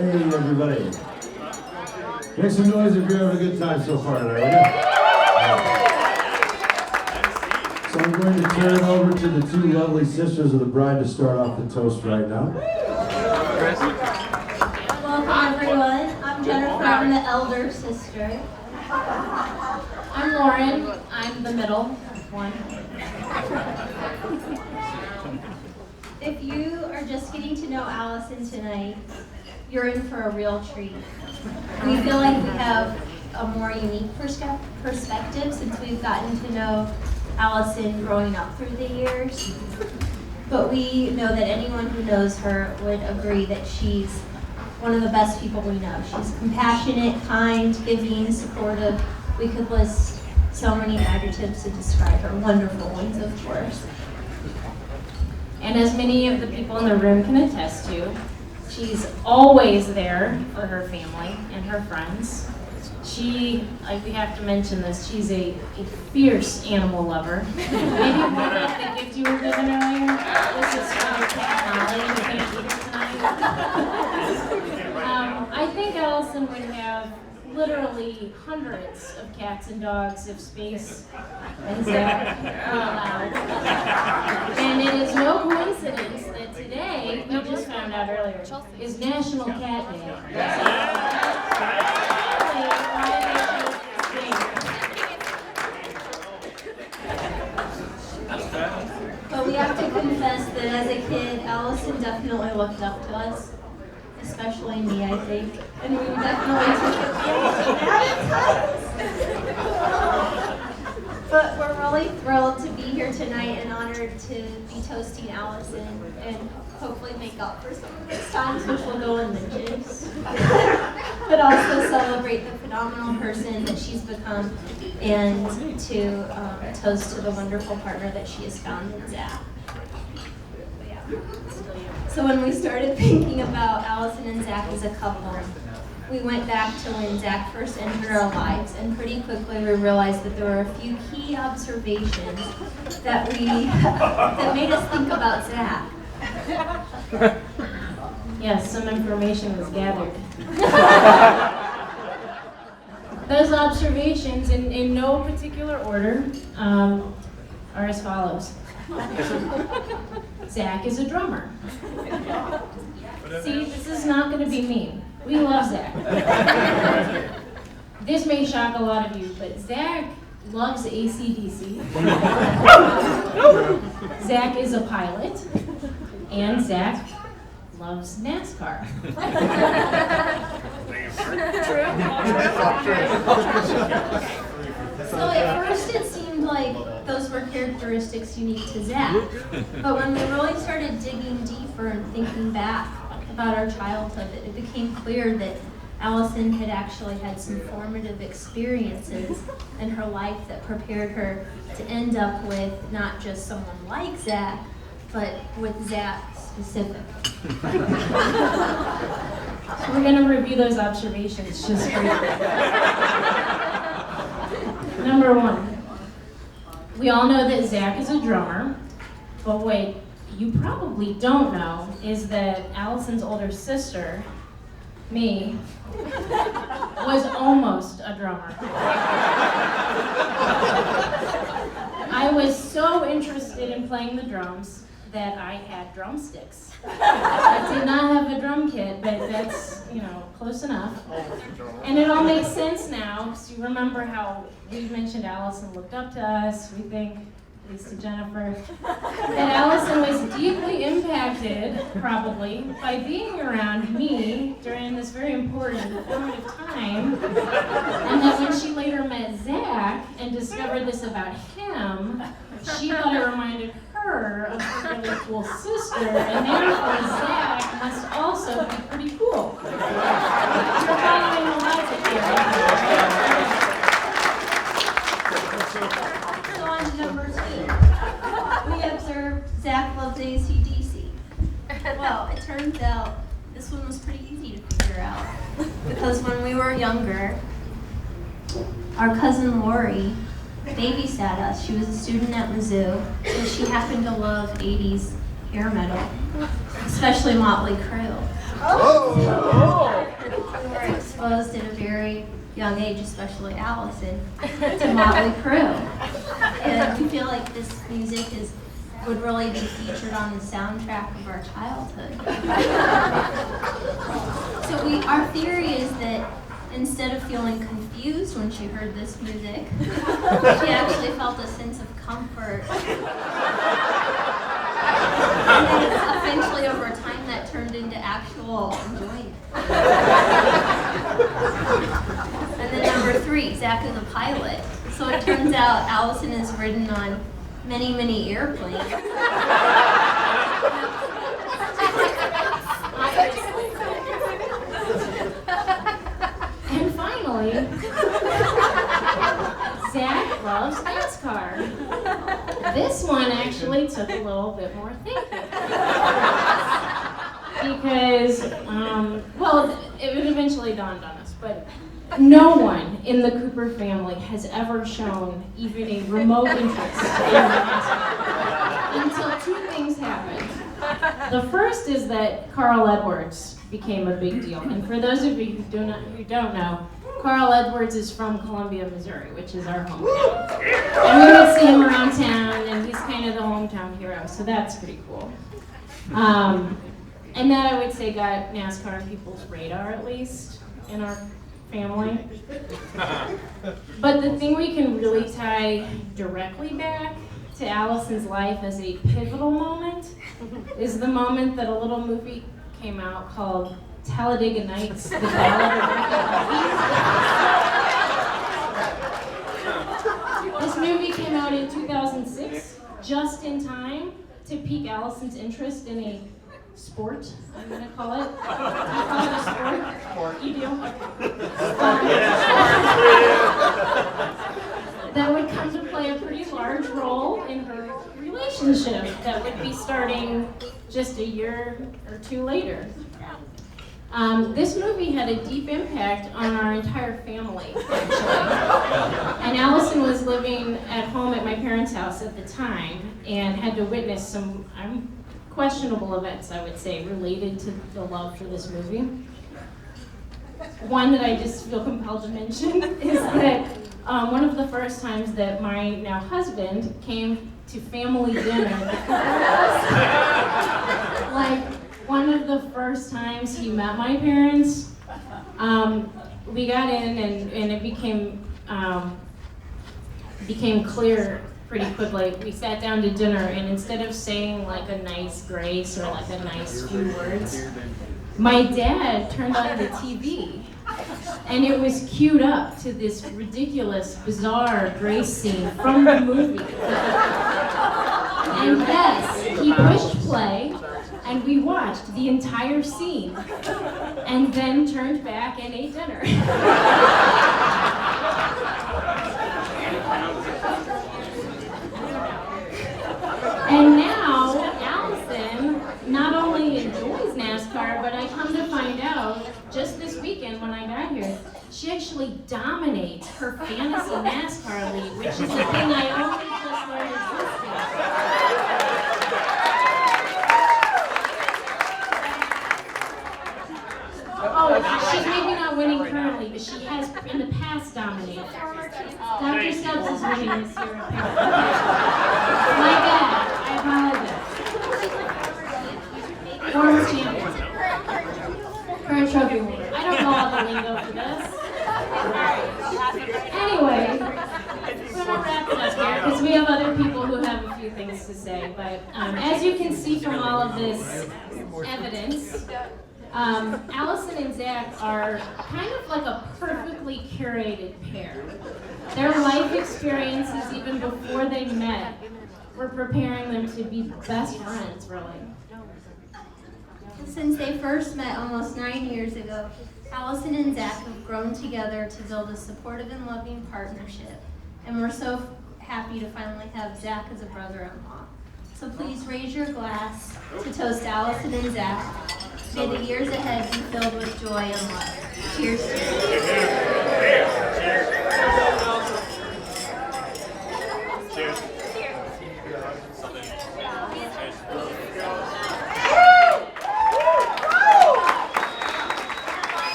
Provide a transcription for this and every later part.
Hey everybody. Make some noise if you're having a good time so far tonight, will you? So I'm going to turn it over to the two lovely sisters of the bride to start off the toast right now. Welcome everyone. I'm Jennifer, I'm the elder sister. I'm Lauren, I'm the middle one. If you are just getting to know Allison tonight, you're in for a real treat. We feel like we have a more unique perspective since we've gotten to know Allison growing up through the years. But we know that anyone who knows her would agree that she's one of the best people we know. She's compassionate, kind, giving, supportive. We could list so many adjectives to describe her. Wonderful ones, of course. And as many of the people in the room can attest to, she's always there for her family and her friends. We have to mention this, she's a fierce animal lover. Maybe one of the gift you were given earlier, this is from your cat Molly, who's going to be here tonight. I think Allison would have literally hundreds of cats and dogs if space and Zach were allowed. And it is no coincidence that today, we just found out earlier, is National Cat Day. But we have to confess that as a kid, Allison definitely looked up to us. Especially me, I think. And we definitely took it. But we're really thrilled to be here tonight and honored to be toasting Allison and hopefully make up for some of those times, which will go unmentioned. But also celebrate the phenomenal person that she's become and to toast to the wonderful partner that she has found in Zach. So when we started thinking about Allison and Zach as a couple, we went back to when Zach first entered our lives, and pretty quickly we realized that there were a few key observations that made us think about Zach. Yes, some information was gathered. Those observations, in no particular order, are as follows. Zach is a drummer. See, this is not going to be mean. We love Zach. This may shock a lot of you, but Zach loves AC/DC. Zach is a pilot, and Zach loves NASCAR. So at first it seemed like those were characteristics unique to Zach. But when we really started digging deeper and thinking back about our childhood, it became clear that Allison had actually had some formative experiences in her life that prepared her to end up with not just someone like Zach, but with Zach specifically. So we're going to review those observations just briefly. Number one, we all know that Zach is a drummer, but what you probably don't know is that Allison's older sister, me, was almost a drummer. I was so interested in playing the drums that I had drumsticks. I did not have a drum kit, but that's, close enough. And it all makes sense now, because you remember how we mentioned Allison looked up to us. We think, at least to Jennifer, that Allison was deeply impacted, probably, by being around me during this very important formative time. And that when she later met Zach and discovered this about him, she thought it reminded her of her really cool sister, and therefore Zach must also be pretty cool. You're following the logic here. So on to number 2. We observed Zach loves AC/DC. Well, it turns out this one was pretty easy to figure out. Because when we were younger, our cousin Lori babysat us. She was a student at Mizzou, and she happened to love 80s hair metal, especially Motley Crue. We were exposed at a very young age, especially Allison, to Motley Crue. And we feel like this music would really be featured on the soundtrack of our childhood. So our theory is that instead of feeling confused when she heard this music, she actually felt a sense of comfort. And then eventually over time that turned into actual enjoyment. And then number 3, Zach is a pilot. So it turns out Allison has ridden on many, many airplanes. And finally, Zach loves NASCAR. This one actually took a little bit more thinking. Because, well, it eventually dawned on us, but no one in the Cooper family has ever shown even a remote interest in NASCAR until 2 things happened. The first is that Carl Edwards became a big deal. And for those of you who don't know, Carl Edwards is from Columbia, Missouri, which is our hometown. And we would see him around town, and he's kind of the hometown hero, so that's pretty cool. And that, I would say, got NASCAR on people's radar, at least, in our family. But the thing we can really tie directly back to Allison's life as a pivotal moment is the moment that a little movie came out called Talladega Nights, The Ballad of Ricky Bobby. This movie came out in 2006, just in time to pique Allison's interest in a sport, I'm going to call it. Do you call it a sport? You do? That would come to play a pretty large role in her relationship that would be starting just a year or 2 later. This movie had a deep impact on our entire family, actually. And Allison was living at home at my parents' house at the time and had to witness some questionable events, I would say, related to the love for this movie. One that I just feel compelled to mention is that one of the first times that my now husband came to family dinner at the Cooper house, like one of the first times he met my parents, we got in and it became clear pretty quickly. We sat down to dinner, and instead of saying like a nice grace or like a nice few words, my dad turned on the TV, and it was queued up to this ridiculous, bizarre grace scene from the movie. And yes, he pushed play, and we watched the entire scene, and then turned back and ate dinner. And now, Allison not only enjoys NASCAR, but I come to find out, just this weekend when I got here, she actually dominates her fantasy NASCAR league, which is a thing I only just learned existed. Oh, she's maybe not winning currently, but she has in the past dominated. Dr. Stubbs is winning this year, apparently. My bad. I apologize. Former champion. Current trophy holder. I don't know all the lingo for this. Anyway, we're gonna wrap it up here because we have other people who have a few things to say. But as you can see from all of this evidence, Allison and Zach are kind of like a perfectly curated pair. Their life experiences, even before they met, were preparing them to be best friends, really. Since they first met almost 9 years ago, Allison and Zach have grown together to build a supportive and loving partnership. And we're so happy to finally have Zach as a brother-in-law. So please raise your glass to toast Allison and Zach. May the years ahead be filled with joy and love. Cheers.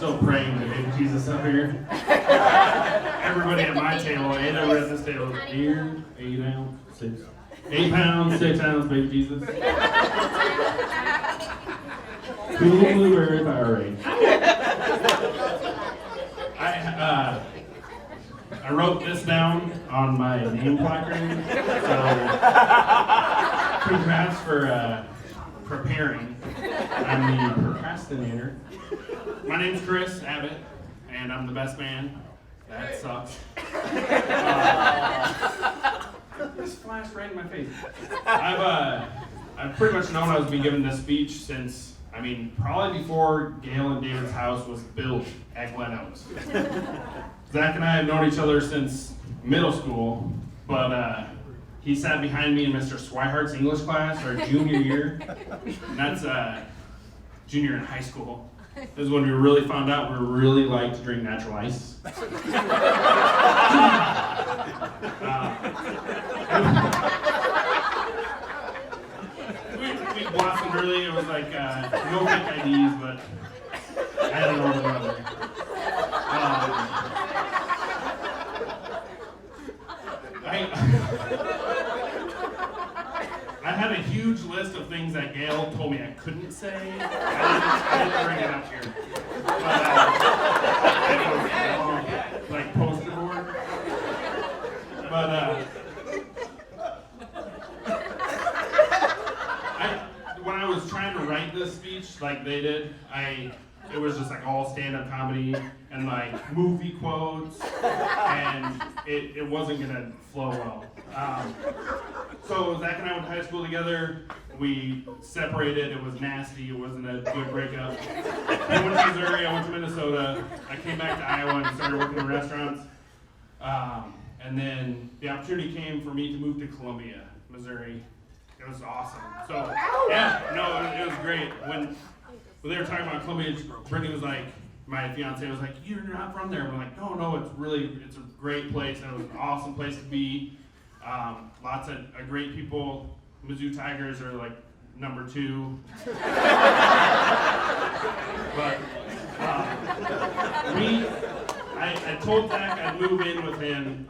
still praying to baby Jesus up here. Everybody at my table and over at this table, 8 ounce, 6. 8 pounds, 6 ounce, baby Jesus. Cool blueberry Powerade. I wrote this down on my name placard, so congrats for preparing. I'm the procrastinator. My name's Chris Abbott, and I'm the best man. That sucks. This flashed right in my face. I've pretty much known I was being given this speech since, probably before Gail and David's house was built at Glen Oaks. Zach and I have known each other since middle school, but he sat behind me in Mr. Swihart's English class our junior year. And that's junior in high school. This is when we really found out we really like to drink natural ice. We blossomed early. It was like no fake IDs, but I had an older brother. I had a huge list of things that Gail told me I couldn't say. I didn't bring it up here. But it was like poster board. But when I was trying to write this speech like they did, it was just like all stand-up comedy and like movie quotes, and it wasn't gonna flow well. So Zach and I went to high school together. We separated. It was nasty. It wasn't a good breakup. I went to Missouri. I went to Minnesota. I came back to Iowa and started working in restaurants. And then the opportunity came for me to move to Columbia, Missouri. It was awesome. So yeah, no, it was great. When they were talking about Columbia, Brittany was like, my fiance was like, "You're not from there." We're like, no, it's a great place, and it was an awesome place to be. Lots of great people. Mizzou Tigers are like number 2. But I told Zach I'd move in with him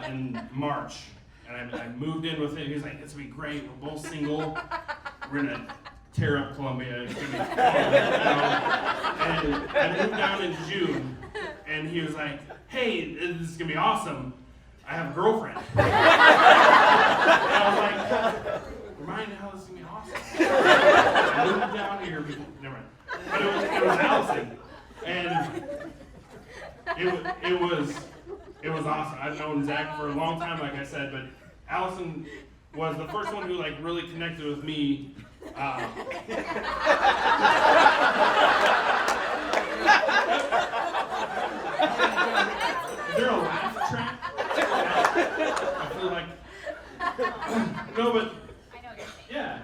in March, and I moved in with him. He was like, "It's gonna be great. We're both single. We're gonna tear up Columbia. It's gonna be fun." And I moved down in June, and he was like, "Hey, this is gonna be awesome. I have a girlfriend." And I was like, "Remind me how this is gonna be awesome." I moved down here, never mind. But it was Allison, and it was awesome. I've known Zach for a long time, like I said, but Allison was the first one who like really connected with me. Is there a laugh track? I feel like no, but yeah.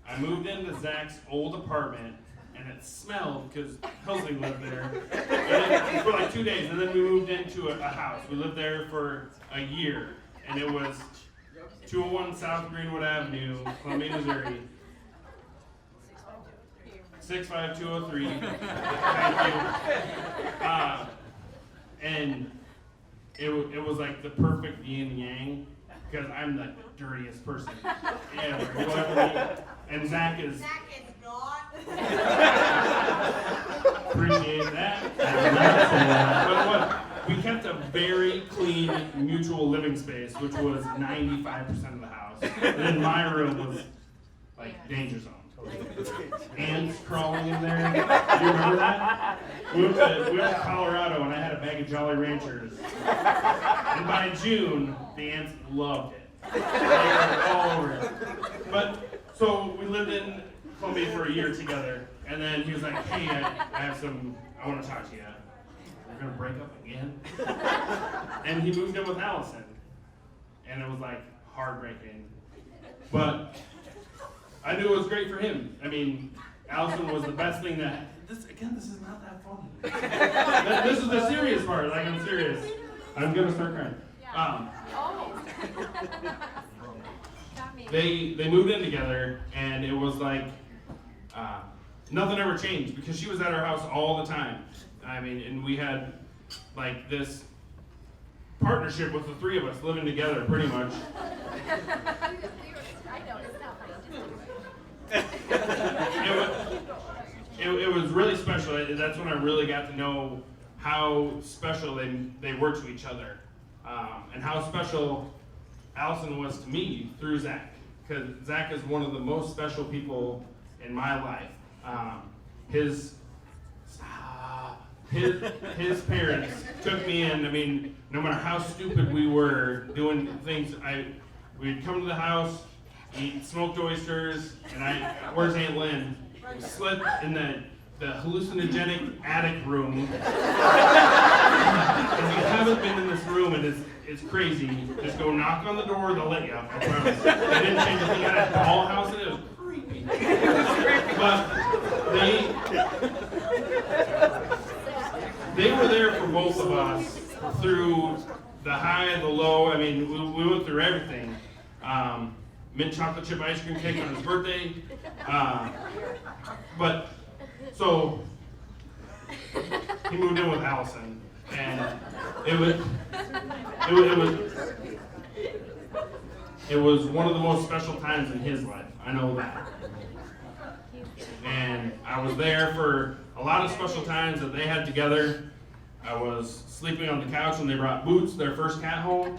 I moved into Zach's old apartment, and it smelled because Helsing lived there. And for like 2 days, and then we moved into a house. We lived there for a year, and it was 201 South Greenwood Avenue, Columbia, Missouri. 65203. Thank you. And it was like the perfect yin and yang, because I'm the dirtiest person ever. You'll ever meet. And Zach is not. Appreciate that. I did not say that. But we kept a very clean mutual living space, which was 95% of the house. And then my room was like danger zone. Ants crawling in there. Do you remember that? We went to Colorado, and I had a bag of Jolly Ranchers. And by June, the ants loved it. They were all over it. But so we lived in Columbia for a year together, and then he was like, "Hey, I want to talk to you. We're gonna break up again." And he moved in with Allison, and it was like heartbreaking. But I knew it was great for him. Allison was the best thing that. This is not that funny. This is the serious part. Like, I'm serious. I'm gonna start crying. They moved in together, and it was like nothing ever changed because she was at our house all the time. I mean, and we had like this partnership with the three of us living together pretty much. It was really special. That's when I really got to know how special they were to each other, and how special Allison was to me through Zach. Because Zach is one of the most special people in my life. His parents took me in. I mean, no matter how stupid we were doing things, we'd come to the house, eat smoked oysters, and where's Aunt Lynn? We slept in the hallucinogenic attic room. If you haven't been in this room, and it's crazy, just go knock on the door, they'll let you out, I promise. They didn't change it. They got a dollhouse in it. It was creepy. But they were there for both of us through the high, the low. I mean, we went through everything. Mint chocolate chip ice cream cake on his birthday. But so he moved in with Allison, and it was one of the most special times in his life. I know that. And I was there for a lot of special times that they had together. I was sleeping on the couch when they brought Boots, their first cat, home.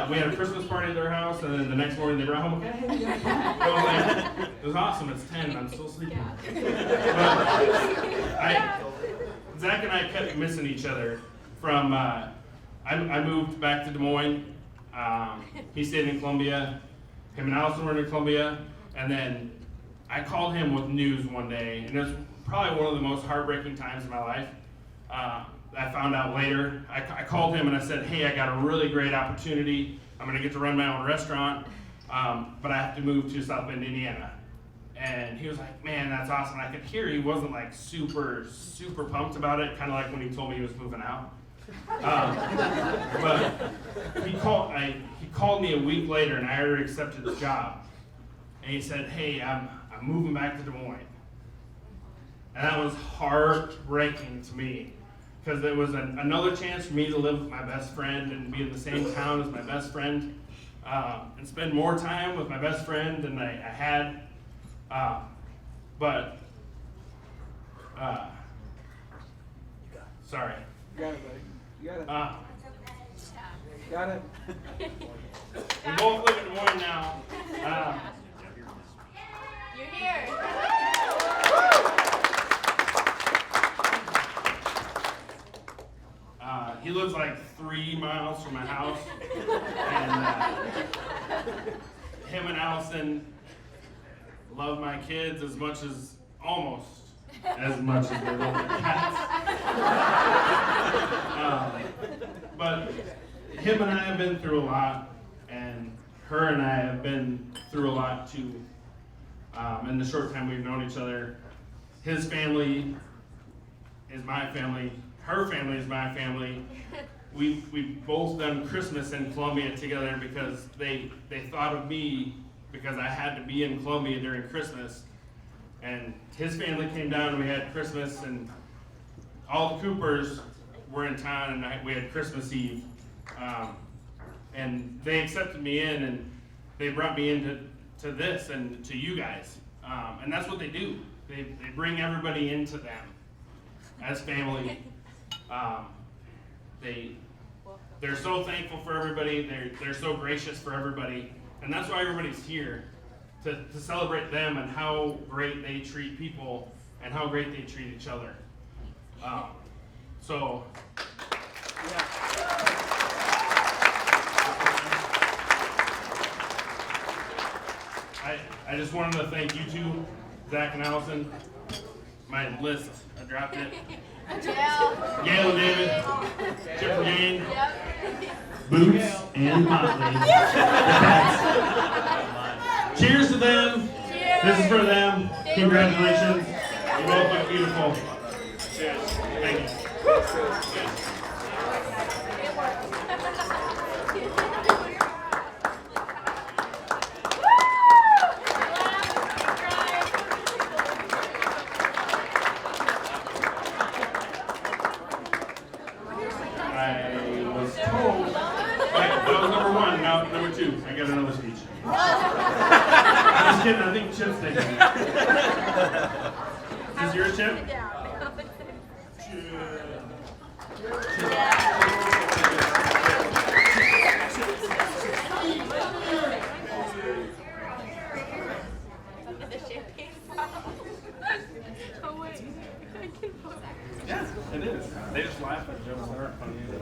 We had a Christmas party at their house, and then the next morning they brought home a cat. Hey, you got a cat. I was like, it was awesome. It's 10 and I'm still sleeping. But Zach and I kept missing each other. From I moved back to Des Moines. He stayed in Columbia. Him and Allison were in Columbia, and then I called him with news one day, and it was probably one of the most heartbreaking times in my life. I found out later. I called him and I said, hey, I got a really great opportunity. I'm going to get to run my own restaurant, but I have to move to South Bend, Indiana. And he was like, man, that's awesome. And I could hear he wasn't like super, super pumped about it, kind of like when he told me he was moving out. But he called me a week later, and I already accepted the job. And he said, hey, I'm moving back to Des Moines. And that was heartbreaking to me, because it was another chance for me to live with my best friend and be in the same town as my best friend, and spend more time with my best friend than I had. Sorry. You got it, buddy. You got it. Got it. We both live in Des Moines now. You're here. He lives like 3 miles from my house, and him and Allison love my kids almost as much as they love their cats. But him and I have been through a lot, and her and I have been through a lot too. In the short time we've known each other, his family is my family. Her family is my family. We've both done Christmas in Columbia together because they thought of me because I had to be in Columbia during Christmas. And his family came down and we had Christmas, and all the Coopers were in town, and we had Christmas Eve. And they accepted me in, and they brought me into this and to you guys. And that's what they do. They bring everybody into them as family. They're so thankful for everybody. They're so gracious for everybody, and that's why everybody's here to celebrate them and how great they treat people and how great they treat each other. I just wanted to thank you two, Zach and Allison. My list, I dropped it. Gail and David, Chip and Jane, Boots and Motley. Cheers to them. Cheers. This is for them. Congratulations. You both look beautiful. Cheers. Thank you. kidding. I think Chip's taking it. Is this yours, Chip? Yeah, it is. They just laugh at jokes that aren't funny either.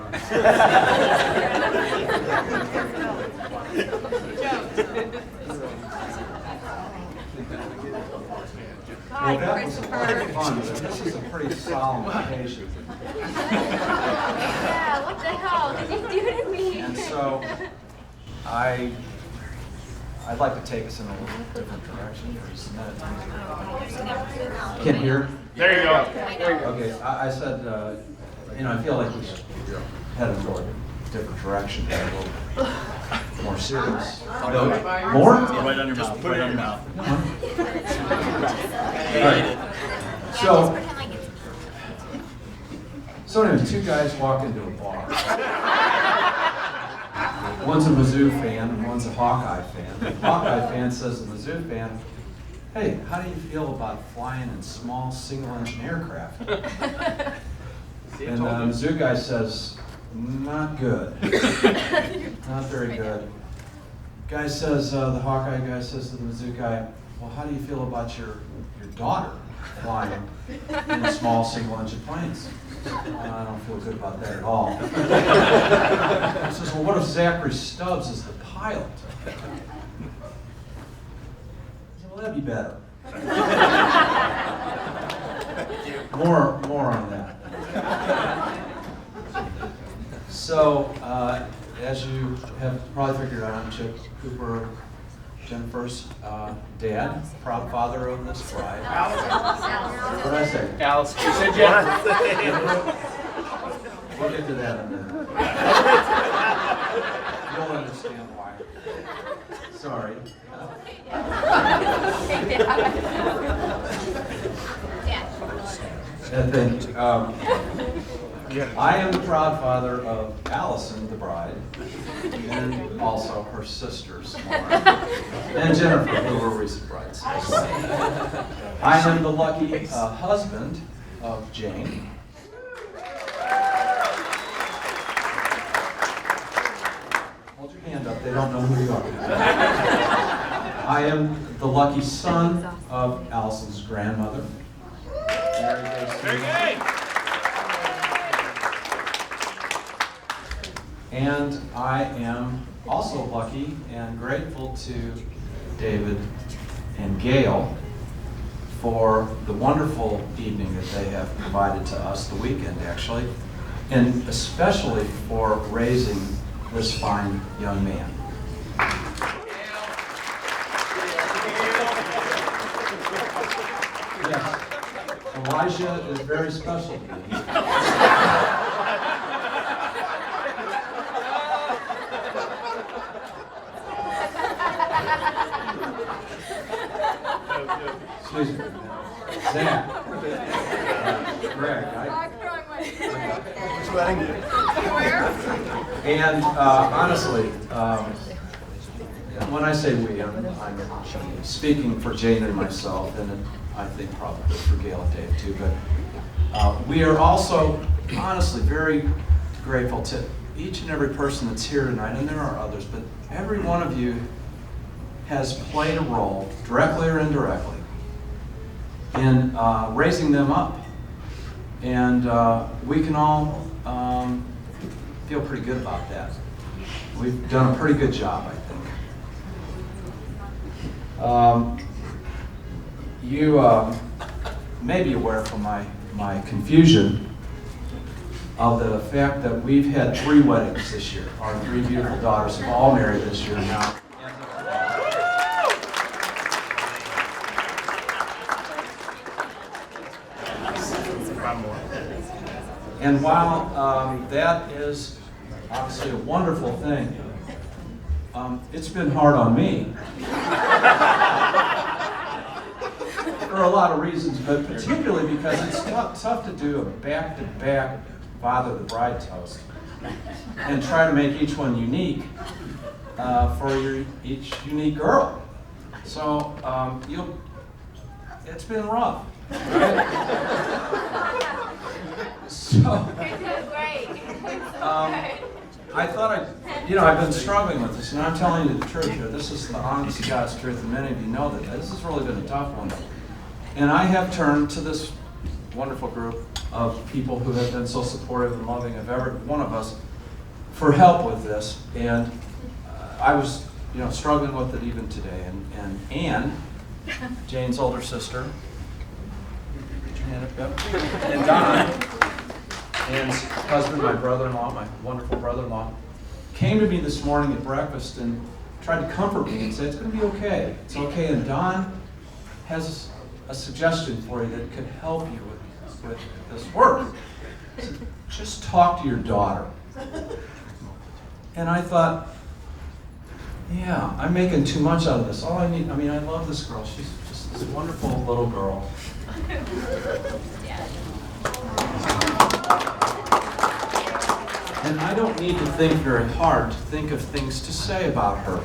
Well, that was a lot of fun, but this is a pretty solemn occasion. Yeah, what the hell did you do to me? And so, I'd like to take us in a little different direction for just a minute. Can't hear? There you go. Okay, I said, I feel like we should head in a different direction, a little more serious. More? Right on your mouth. Put it on your mouth. So anyway, two guys walk into a bar. One's a Mizzou fan and one's a Hawkeye fan. The Hawkeye fan says to the Mizzou fan, "Hey, how do you feel about flying in small single-engine aircraft?" And the Mizzou guy says, "Not good. Not very good." Guy says, the Hawkeye guy says to the Mizzou guy, "Well, how do you feel about your daughter flying in small single-engine planes?" "I don't feel good about that at all." He says, "Well, what if Zachary Stubbs is the pilot?" He said, "Well, that'd be better." More on that. So, as you have probably figured out, I'm Chip Cooper, Jennifer's dad, proud father of this bride. What did I say? Alice, you said Jennifer. We'll get to that in a minute. You'll understand why. Sorry. And then, I am the proud father of Allison, the bride, and also her sisters, Laura, and Jennifer, who were recent brides. I am the lucky husband of Jane. Hold your hand up, they don't know who you are. I am the lucky son of Allison's grandmother. Very good. And I am also lucky and grateful to David and Gail for the wonderful evening that they have provided to us, the weekend actually, and especially for raising this fine young man. Yes, Elijah is very special to me. Excuse me. Zach. Greg, and honestly, when I say we, I'm speaking for Jane and myself, and I think probably for Gail and Dave too, but we are also honestly very grateful to each and every person that's here tonight, and there are others, but every one of you has played a role, directly or indirectly, in raising them up. And we can all feel pretty good about that. We've done a pretty good job, I think. You may be aware from my confusion of the fact that we've had 3 weddings this year. Our 3 beautiful daughters have all married this year now. And while that is obviously a wonderful thing, it's been hard on me. For a lot of reasons, but particularly because it's tough to do a back-to-back father of the bride toast and try to make each one unique for each unique girl. So it's been rough. Right? So I thought I've been struggling with this, and I'm telling you the truth here. This is the honest to God's truth, and many of you know that this has really been a tough one. And I have turned to this wonderful group of people who have been so supportive and loving of every one of us for help with this. And I was, struggling with it even today. And Anne, Jane's older sister, and Don, Anne's husband, my brother-in-law, my wonderful brother-in-law, came to me this morning at breakfast and tried to comfort me and said, it's going to be okay. It's okay. And Don has a suggestion for you that could help you with this work. He said, just talk to your daughter. And I thought, yeah, I'm making too much out of this. All I need, I love this girl. She's just this wonderful little girl. And I don't need to think very hard to think of things to say about her.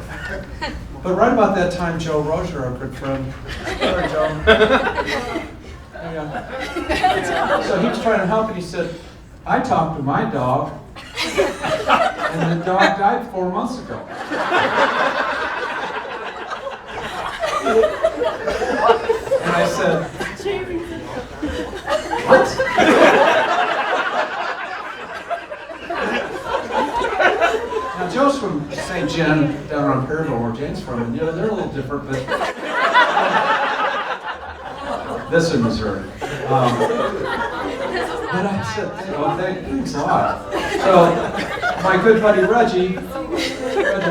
But right about that time, Joe Rozier, our good friend, sorry, Joe. So he was trying to help, and he said, I talked to my dog, and the dog died 4 months ago. And I said, what? Now, Joe's from St. John, down around Perryville, where Jane's from, and they're a little different, but this in Missouri. But I said, thanks a lot. So, my good buddy Reggie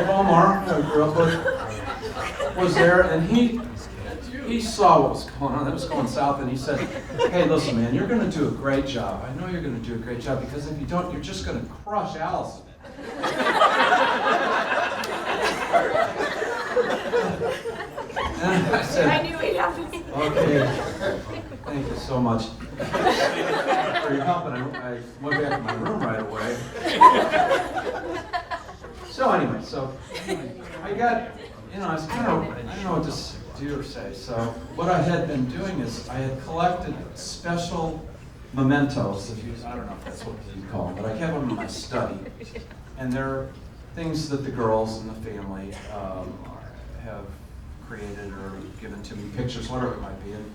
Bomar, who I grew up with, was there, and he saw what was going on. That was going south, and he said, hey, listen, man, you're going to do a great job. I know you're going to do a great job, because if you don't, you're just going to crush Allison. And I said, I knew we'd have to. okay, thank you so much for your help, and I went back to my room right away. So anyway, I got, I was kind of, I didn't know what to do or say. So what I had been doing is I had collected special mementos, I don't know if that's what you call them, but I have them in my study. And they're things that the girls in the family have created or given to me, pictures, whatever it might be. And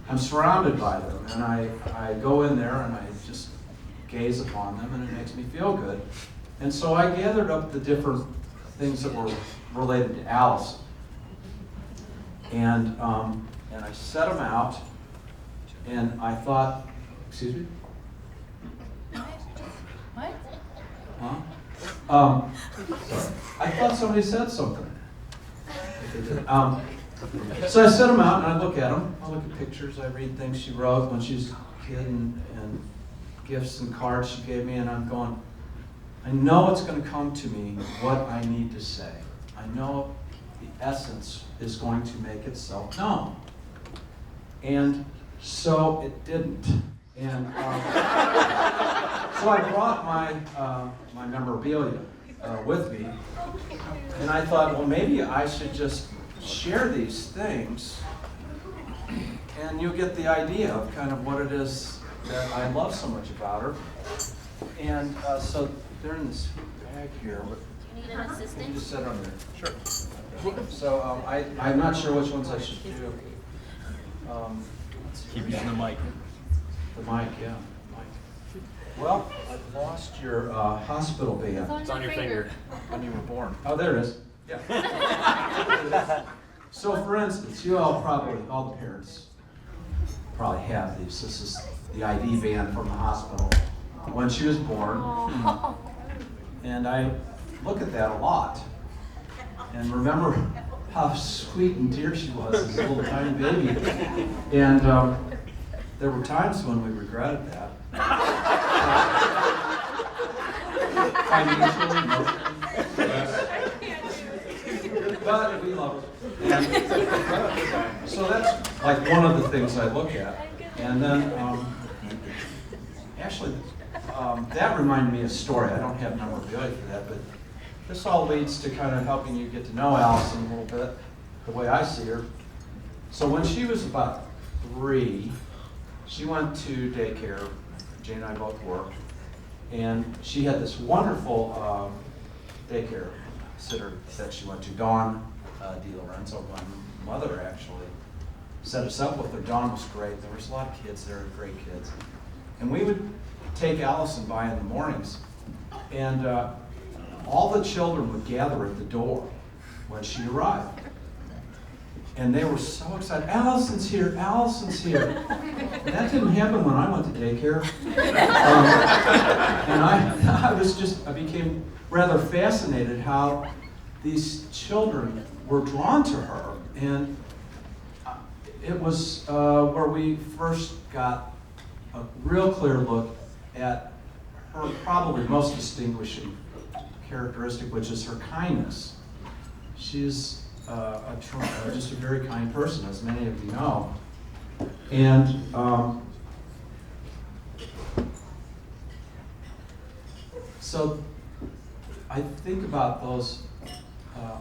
I'm surrounded by them, and I go in there and I just gaze upon them, and it makes me feel good. And so I gathered up the different things that were related to Allison, and I set them out, and I thought, excuse me? What? Huh? Sorry. I thought somebody said something. So I set them out and I look at them. I look at pictures. I read things she wrote when she was a kid and gifts and cards she gave me, and I'm going, I know it's going to come to me what I need to say. I know the essence is going to make itself known. And so it didn't. And so I brought my memorabilia with me, and I thought, well, maybe I should just share these things, and you'll get the idea of kind of what it is that I love so much about her. And so they're in this bag here. You need an You assistant? just set on there. Sure. So I'm not sure which ones I should do. Keep using the mic. The mic, yeah. Mic. Well, I've lost your hospital band. It's on your finger when you were born. Oh, there it is. Yeah. So, for instance, you all probably, all the parents probably have these. This is the ID band from the hospital when she was born. And I look at that a lot and remember how sweet and dear she was as a little tiny baby. And there were times when we regretted that. Financially, emotionally, but we love her. And so that's like one of the things I look at. And then, actually, that reminded me of a story. I don't have memorabilia for that, but this all leads to kind of helping you get to know Allison a little bit, the way I see her. So when she was about 3, she went to daycare. Jane and I both worked. And she had this wonderful daycare sitter that she went to, Dawn DiLorenzo. My mother actually set us up with her. Dawn was great. There was a lot of kids there, great kids. And we would take Allison by in the mornings, and all the children would gather at the door when she arrived. And they were so excited, Allison's here, Allison's here. And that didn't happen when I went to daycare. And I became rather fascinated how these children were drawn to her. And it was where we first got a real clear look at her probably most distinguishing characteristic, which is her kindness. She's just a very kind person, as many of you know. And so I think about those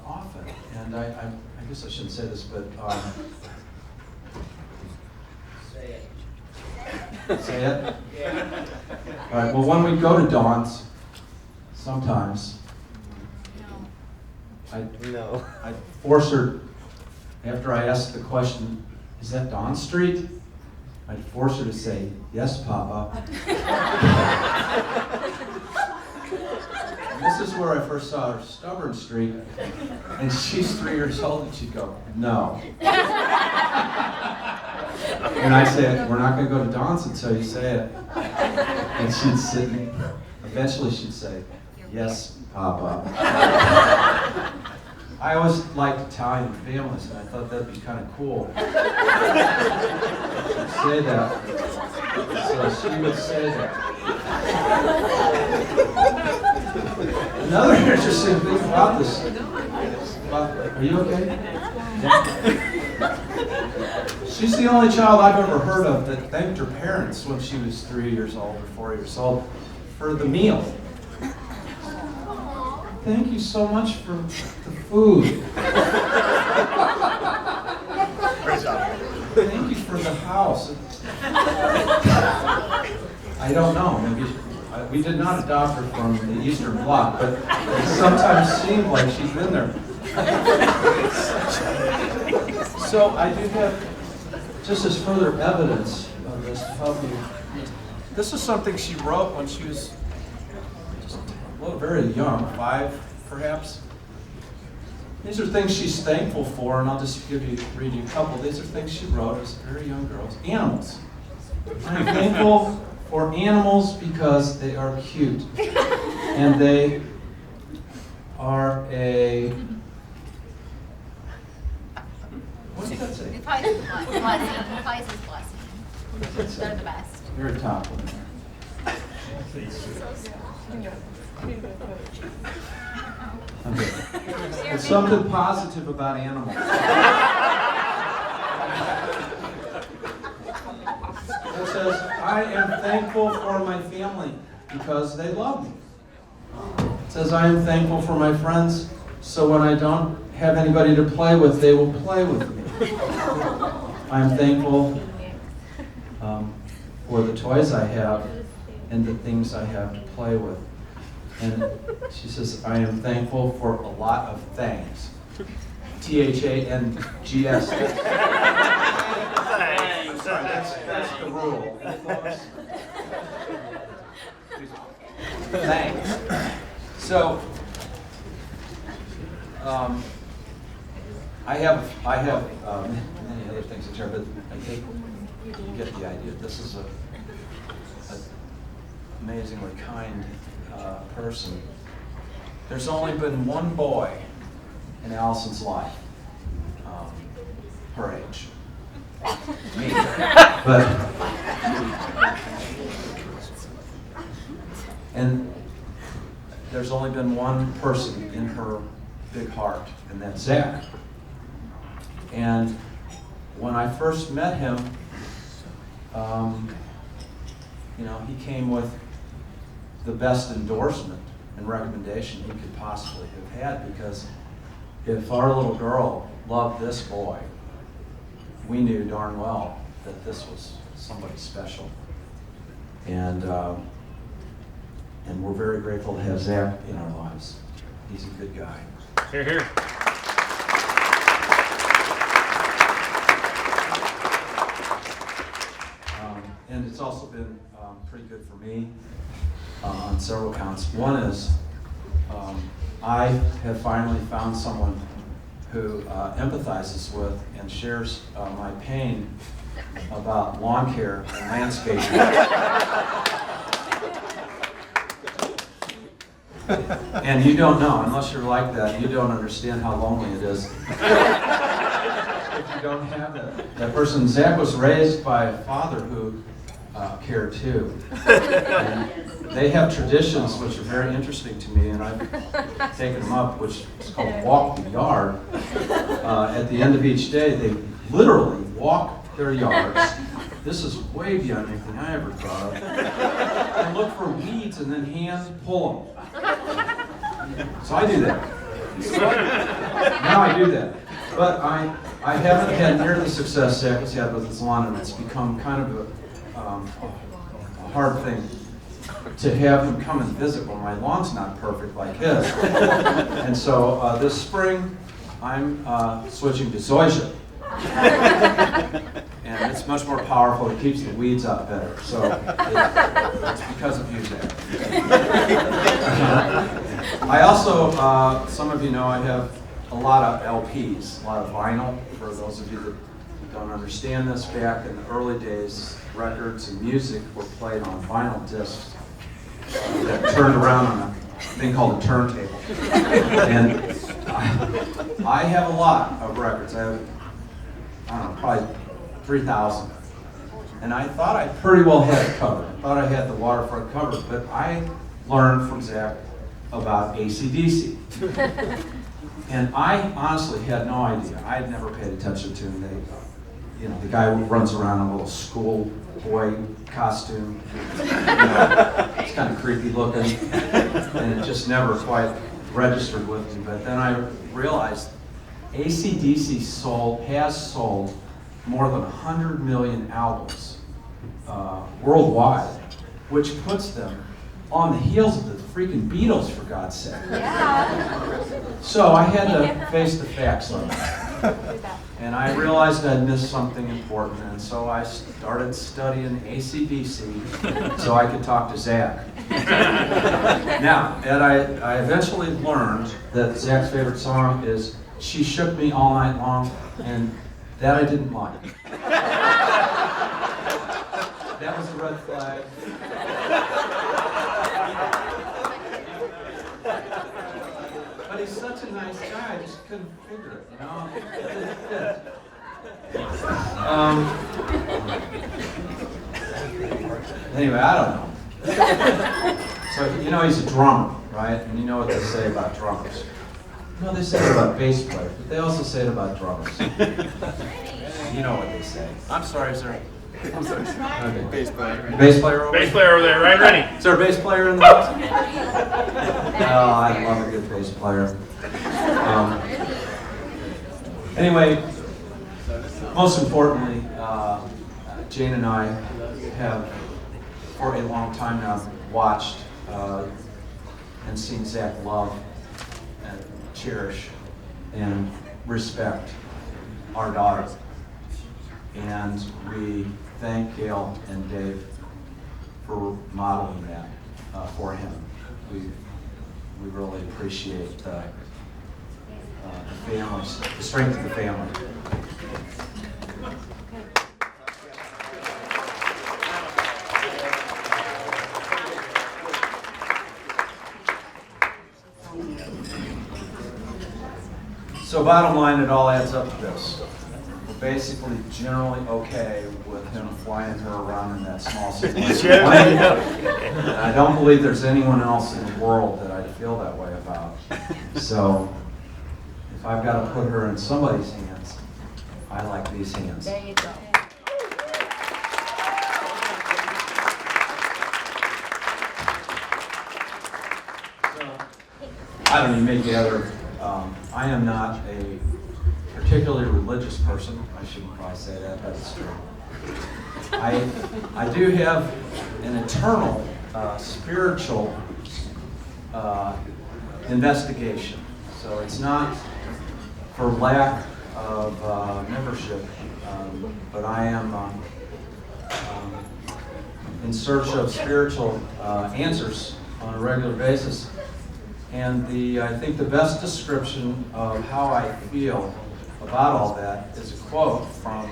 often, and I guess I shouldn't say this, but say it? Yeah. All right, well, when we go to Dawn's, sometimes I force her, after I ask the question, is that Dawn Street? I'd force her to say, yes, Papa. And this is where I first saw her stubborn streak, and she's 3 years old, and she'd go, no. And I'd say, we're not going to go to Dawn's until you say it. And she'd sit, and eventually she'd say, yes, Papa. I always liked Italian families, and I thought that'd be kind of cool. She'd say that. So she would say that. Another interesting thing about this, are you okay? She's the only child I've ever heard of that thanked her parents when she was 3 years old or 4 years old for the meal. Thank you so much for the food. Great job. Thank you for the house. I don't know, maybe we did not adopt her from the Eastern Bloc, but it sometimes seemed like she's been there. So I do have, just as further evidence of this to help you, this is something she wrote when she was just very young, 5 perhaps. These are things she's thankful for, and I'll just read you a couple. These are things she wrote as a very young girl. Animals. I'm thankful for animals because they are cute, and they are a, what does that say? Pies is blessing. Pies is blessing. What does that say? They're the best. Very top one. Okay. It's something positive about animals. It says, I am thankful for my family because they love me. It says, I am thankful for my friends, so when I don't have anybody to play with, they will play with me. I am thankful for the toys I have and the things I have to play with. And she says, I am thankful for a lot of things. THANGS. Sorry, that's the rule. Thanks. So, I have many other things to share, but I think you get the idea. This is a amazingly kind person. There's only been one boy in Allison's life, her age. Me. And there's only been one person in her big heart, and that's Zach. And when I first met him, he came with the best endorsement and recommendation he could possibly have had, because if our little girl loved this boy, we knew darn well that this was somebody special. And we're very grateful to have Zach in our lives. He's a good guy. Here, here. And it's also been pretty good for me on several counts. One is I have finally found someone who empathizes with and shares my pain about lawn care and landscaping. And you don't know, unless you're like that, you don't understand how lonely it is. If you don't have that person. Zach was raised by a father who cared too. And they have traditions which are very interesting to me, and I've taken them up, which is called walk the yard. At the end of each day, they literally walk their yards. This is way beyond anything I ever thought of. And look for weeds and then hand pull them. So I do that. Now I do that. But I haven't had near the success Zach has had with his lawn, and it's become kind of a hard thing to have him come and visit when my lawn's not perfect like his. And so this spring, I'm switching to zoysia. And it's much more powerful. It keeps the weeds out better. So it's because of you, Zach. I also, some of you know, I have a lot of LPs, a lot of vinyl. For those of you that don't understand this, back in the early days, records and music were played on vinyl discs that turned around on a thing called a turntable. And I have a lot of records. I have, I don't know, probably 3,000. And I thought I pretty well had it covered. I thought I had the waterfront covered, but I learned from Zach about AC/DC. And I honestly had no idea. I had never paid attention to him. The guy who runs around in a little schoolboy costume. It's kind of creepy looking. And it just never quite registered with me. But then I realized AC/DC has sold more than 100 million albums worldwide, which puts them on the heels of the freaking Beatles, for God's sake. Yeah. So I had to face the facts on that. And I realized I'd missed something important, and so I started studying AC/DC so I could talk to Zach. Now, and I eventually learned that Zach's favorite song is She Shook Me All Night Long, and that I didn't like. That was a red flag. But he's such a nice guy, I just couldn't figure it, you know? It didn't fit. Anyway, I don't know. So, he's a drummer, right? And you know what they say about drummers. They say it about bass players, but they also say it about drummers. You know what they say. I'm sorry, sir. I'm sorry. Okay. Bass player. Bass player over there? Bass player over there, right? Ready? Is there a bass player in the house? Oh, I love a good bass player. Anyway, most importantly, Jane and I have, for a long time now, watched and seen Zach love and cherish and respect our daughter. And we thank Gail and Dave for modeling that for him. We really appreciate the families, the strength of the family. So bottom line, it all adds up to this. We're basically generally okay with him flying her around in that small plane. And I don't believe there's anyone else in the world that I feel that way about. So if I've got to put her in somebody's hands, I like these hands. There you go. I don't even make the other. I am not a particularly religious person. I shouldn't probably say that, but it's true. I do have an internal spiritual investigation. So it's not for lack of membership, but I am in search of spiritual answers on a regular basis. And I think the best description of how I feel about all that is a quote from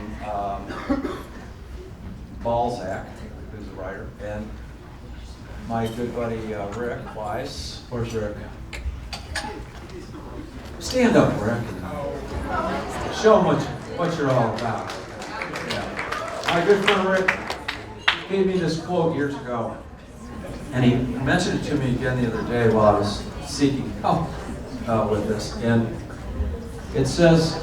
Balzac, who's a writer, and my good buddy Rick Weiss. Where's Rick? Stand up, Rick. Show them what you're all about. Yeah. My good friend Rick gave me this quote years ago, and he mentioned it to me again the other day while I was seeking help with this. And it says,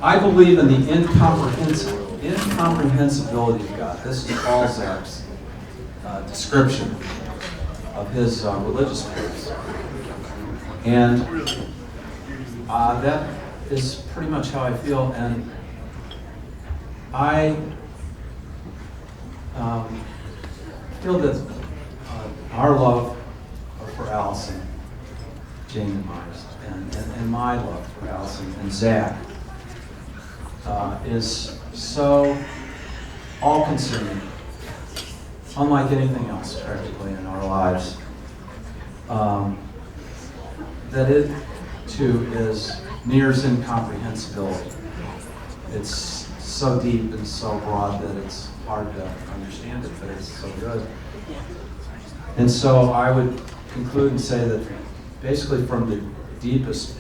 I believe in the incomprehensibility of God. This is Balzac's description of his religious beliefs. And that is pretty much how I feel. And I feel that our love for Allison, Jane and mine, and my love for Allison and Zach is so all-consuming, unlike anything else practically in our lives, that it too nears incomprehensibility. It's so deep and so broad that it's hard to understand it, but it's so good. And so I would conclude and say that basically from the deepest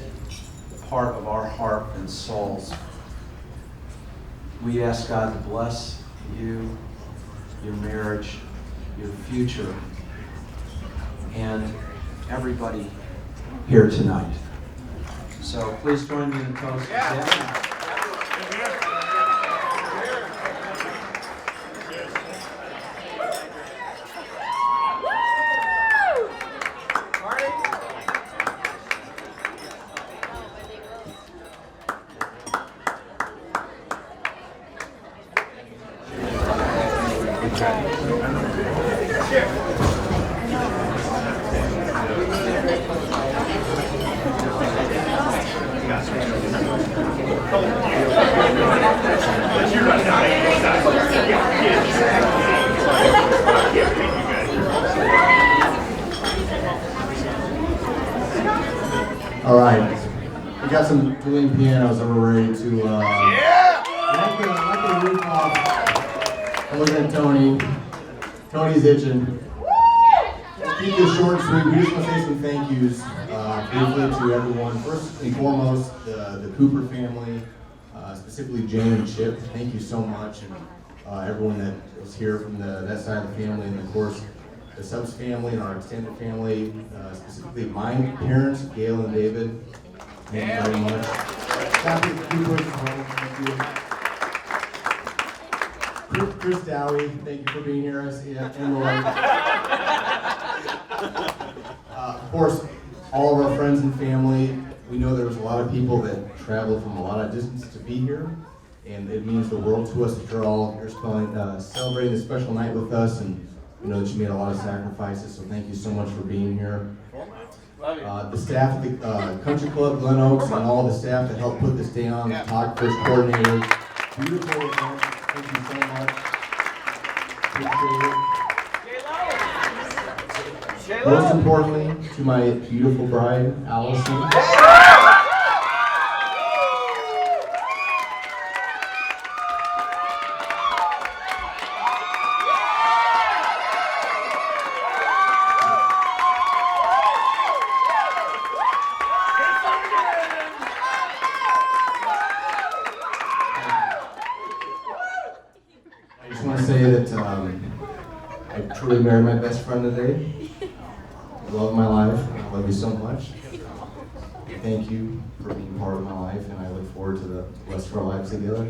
part of our heart and souls, we ask God to bless you, your marriage, your future, and everybody here tonight. So please join me in a toast. Yeah. All right, we got some dueling pianos that we're ready to knock the roof off. I'm looking at Tony. Tony's itching. Keep this short and sweet. We just want to say some thank yous briefly to everyone. First and foremost, the Cooper family, specifically Jane and Chip. Thank you so much, and everyone that was here from that side of the family, and of course the Subs family and our extended family, specifically my parents, Gail and David. Thank you very much. Happy Cooper as well. Thank you. Chris Dowie, thank you for being here. And Lauren. Of course, all of our friends and family. We know there was a lot of people that traveled from a lot of distance to be here, and it means the world to us that you're all here celebrating this special night with us, and we know that you made a lot of sacrifices, so thank you so much for being here. The staff at the Country Club, Glen Oaks, and all the staff that helped put this day on, the photographers, coordinators. Beautiful event. Thank you so much. Appreciate it. Most importantly, to my beautiful bride, Allison. I just want to say that I truly married my best friend today. I love my life. I love you so much. Thank you for being part of my life, and I look forward to the rest of our lives together.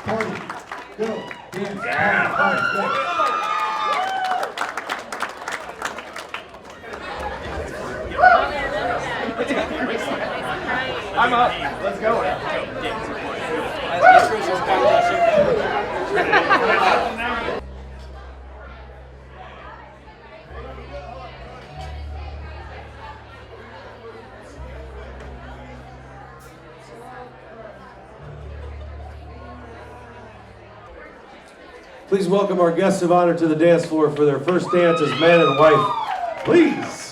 Party, go, dance, party, go. I'm up. Let's go. Please welcome our guests of honor to the dance floor for their first dance as man and wife. Please.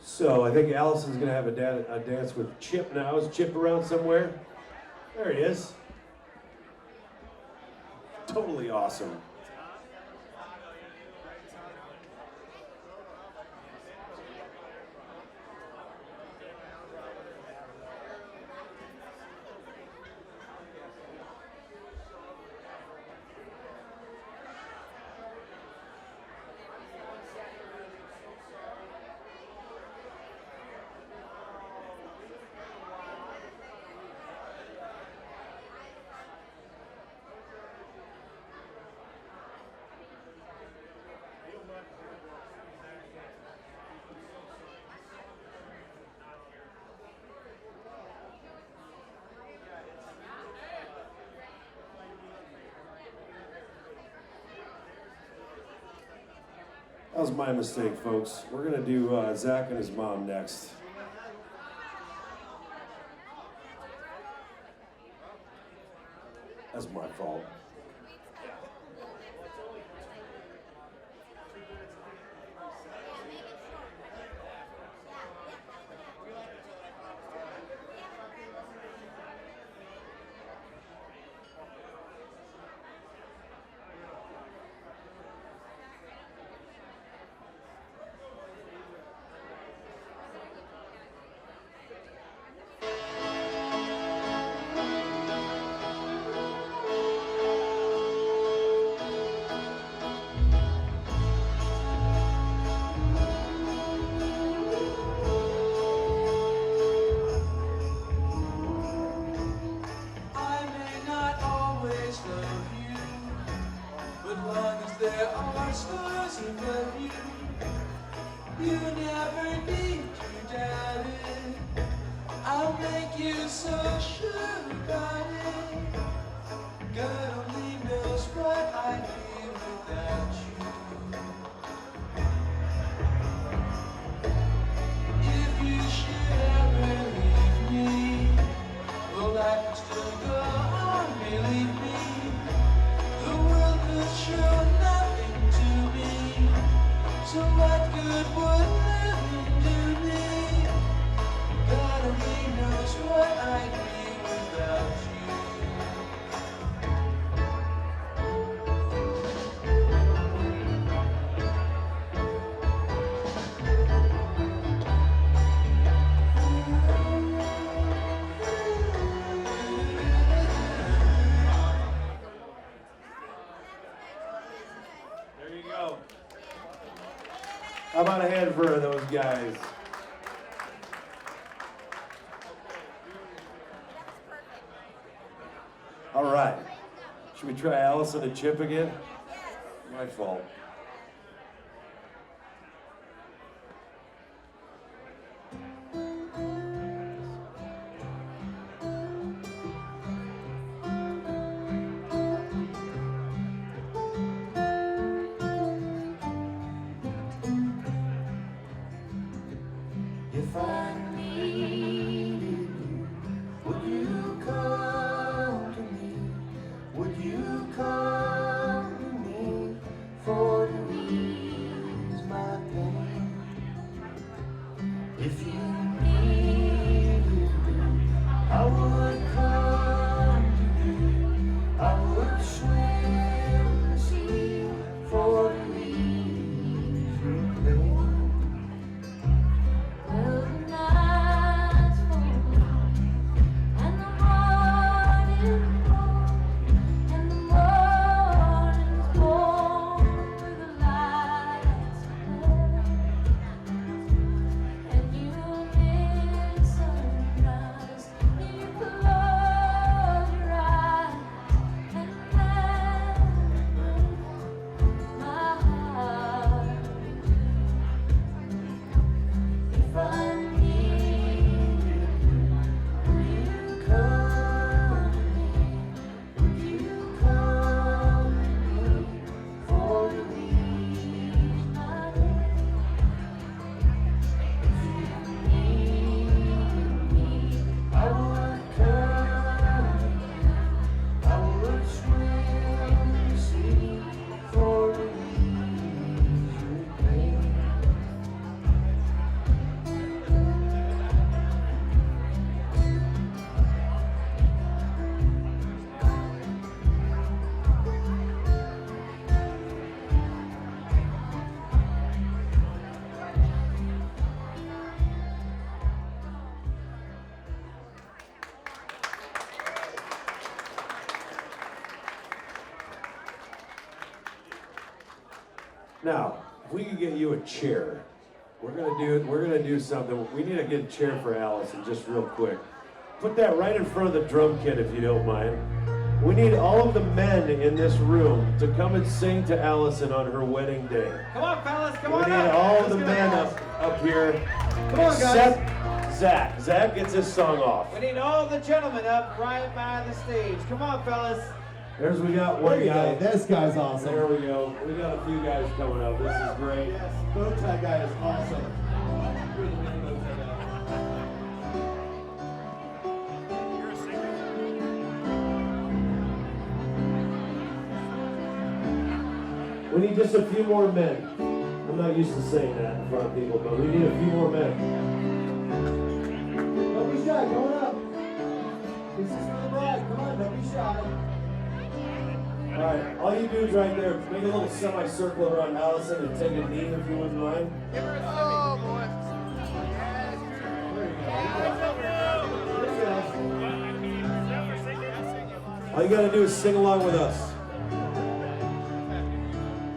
So I think Allison's going to have a dance with Chip now. Is Chip around somewhere? There he is. Totally awesome. That was my mistake, folks. We're gonna do Zach and his mom next. That's my fault. There are stars above you. You never need to doubt it. I'll make you so sure about it. God only knows what I'd be without you. If you should ever leave me, well, life would still go on, believe me. The world could show nothing to me. So what good would living do me? God only knows what I'd be without you. There you go. How about a hand for those guys? All right. Should we try Allison and Chip again? My fault. If I needed you, would you come to me? Would you come to me for to ease my pain? If you needed me, I would come to you. I would swim the sea for to ease your pain. Well, the night's full, and the heart is cold, and the morning's warm with the lights of and you'll miss sunrise if you close your eyes and remember my heart. If I need you, would you come to me? Would you come to me for to ease my day? If you need me, I would come to you. I would swim the sea for to ease your pain. Now, if we could get you a chair, we're gonna do something. We need to get a chair for Allison, just real quick. Put that right in front of the drum kit if you don't mind. We need all of the men in this room to come and sing to Allison on her wedding day. Come on, fellas, come We on need up. all of Let's the get men it. up here, Come on, guys. except Zach. Zach gets his song off. We need all the gentlemen up right by the stage. Come on, fellas. We got one guy. This guy's awesome. There we go. We got a few guys coming up. This is great. Yes, bow tie guy is awesome. We need just a few more men. I'm not used to saying that in front of people, but we need a few more men. Don't be shy, going up. This is for the bride. Come on, don't be shy. All right, all you do is right there, make a little semicircle around Allison and take a knee if you wouldn't mind. Oh, boy. There you go. All you gotta do is sing along with us.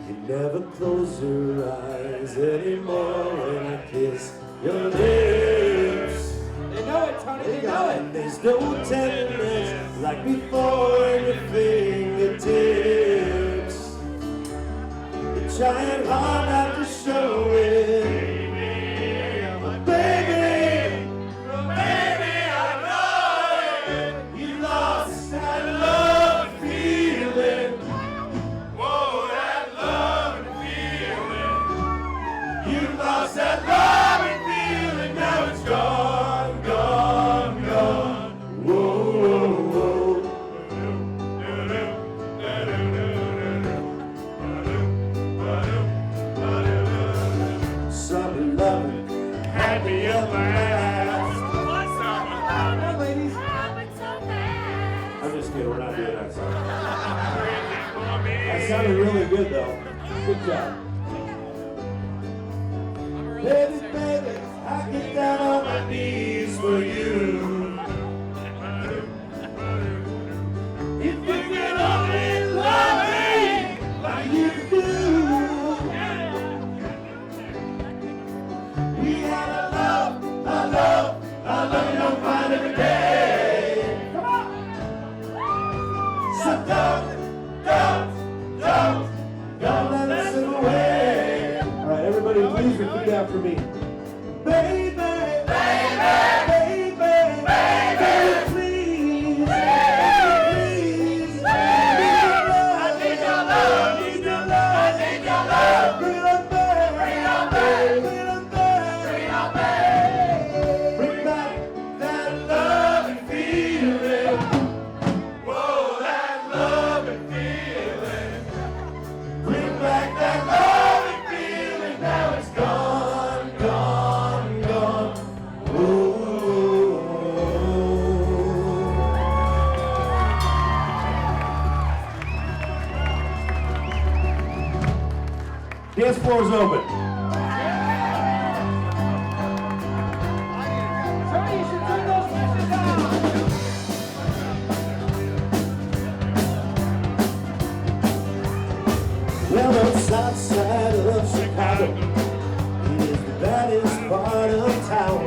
You never close your eyes anymore when I kiss your lips. They know it, Tony. They know it. There's no tenderness like before in your fingertips. You're trying hard not to show it. But baby, I know it. You lost that love feeling. Whoa, that love feeling. You lost that love feeling. Now it's gone, gone, gone. Whoa, whoa, whoa. Summer loving had me up my ass. I'm just kidding, we're not doing that song. That sounded really good though. Good job. Baby, baby, I get down on my knees for you. If you can only love me like you do. We had a love you don't find every day. Come on. So don't let us slip away. All right, everybody, please repeat after me. Baby, baby, baby, baby, please, please, baby, I need your love, I need your love, I need your love. Bring it on back, bring it on back, bring it on back, bring it on back. Bring back that love and feeling. Whoa, that love and feeling. Bring back that love and feeling. Now it's gone, gone, gone. Ooh. Dance floor is open. Tony, you should turn those switches on. Well, the south side of Chicago is the baddest part of town.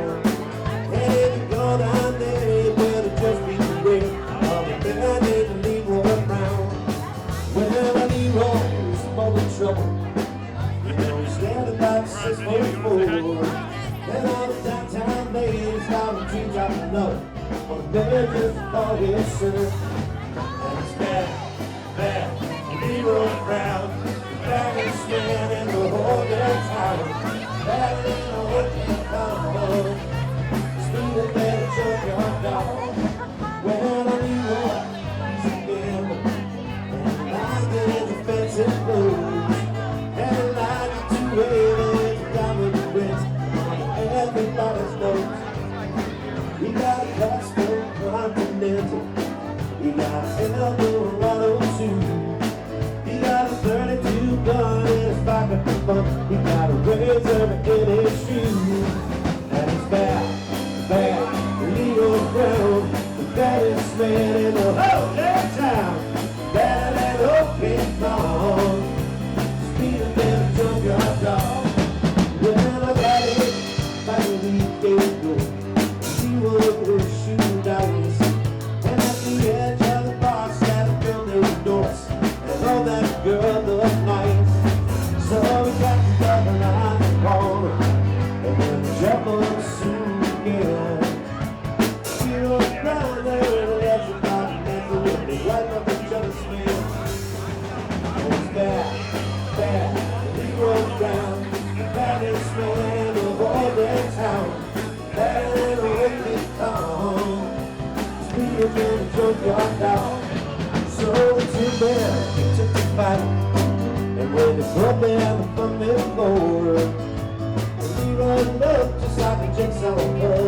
And if you go down there, you better just be aware of the man named Leroy Brown. Well, Leroy's full of trouble. You know, he's standing about 6'4". And all the downtown ladies got a dream job to know. But they're just always served. And it's bad, bad, Leroy Brown. Baddest man in the whole damn town. Better than a working cowboy. Sweeter than a junkyard dog. Well, Leroy, he's a gambler. And I get his expensive clothes. And a line to wave diamond rings on everybody's nose. He got a Custom Continental. He got an Eldorado too. He got a 32 gun in his pocket for fun. He got a razor in his shoe. And he's bad, bad, Leroy Brown, the baddest man in the whole damn town. Better than open long, sweeter than a junkyard dog. Well, I got it like a week ago. She was her shoe dice, and at the edge of the bar sat a girl named Doris. Oh, that girl looked nice. So we got together on the corner, and then the trouble soon began. She was down there and everybody dancing with me right up the We run love just like a jigsaw puzzle.